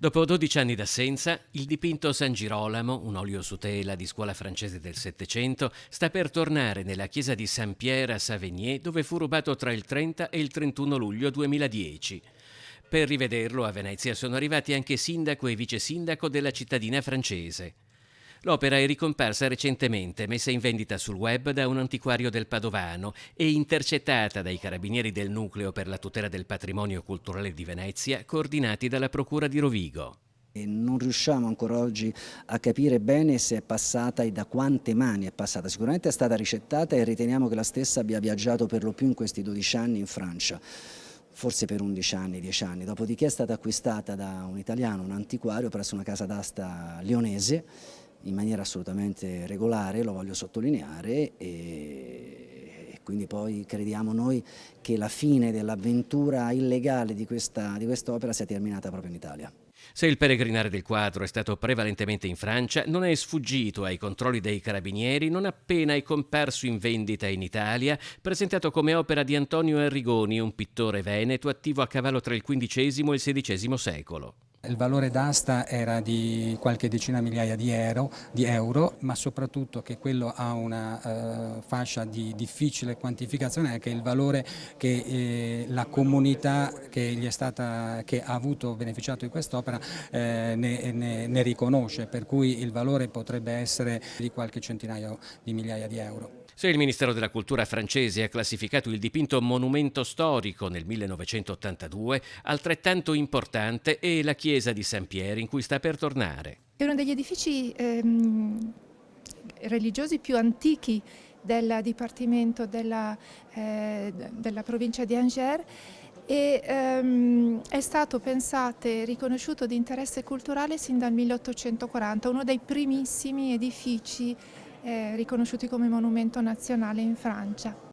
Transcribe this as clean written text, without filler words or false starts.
Dopo 12 anni d'assenza, il dipinto San Girolamo, un olio su tela di scuola francese del Settecento, sta per tornare nella chiesa di Saint-Pierre a Savigné, dove fu rubato tra il 30 e il 31 luglio 2010. Per rivederlo a Venezia sono arrivati anche sindaco e vice sindaco della cittadina francese. L'opera è ricomparsa recentemente, messa in vendita sul web da un antiquario del Padovano e intercettata dai carabinieri del Nucleo per la tutela del patrimonio culturale di Venezia, coordinati dalla Procura di Rovigo. E non riusciamo ancora oggi a capire bene se è passata e da quante mani è passata. Sicuramente è stata ricettata e riteniamo che la stessa abbia viaggiato per lo più in questi 12 anni in Francia, forse per 11 anni, 10 anni. Dopodiché è stata acquistata da un italiano, un antiquario, presso una casa d'asta lionese, in maniera assolutamente regolare, lo voglio sottolineare, e quindi poi crediamo noi che la fine dell'avventura illegale di quest'opera sia terminata proprio in Italia. Se il peregrinare del quadro è stato prevalentemente in Francia, non è sfuggito ai controlli dei carabinieri non appena è comparso in vendita in Italia, presentato come opera di Antonio Arrigoni, un pittore veneto attivo a cavallo tra il XV e il XVI secolo. Il valore d'asta era di qualche decina migliaia di euro, ma soprattutto che quello ha una fascia di difficile quantificazione, è che il valore che la comunità che ha avuto beneficiato di quest'opera ne riconosce, per cui il valore potrebbe essere di qualche centinaio di migliaia di euro. Se il Ministero della Cultura francese ha classificato il dipinto monumento storico nel 1982, altrettanto importante è la chiesa di Saint-Pierre in cui sta per tornare. È uno degli edifici religiosi più antichi del Dipartimento della provincia di Angers e è stato pensato e riconosciuto di interesse culturale sin dal 1840, uno dei primissimi edifici riconosciuti come monumento nazionale in Francia.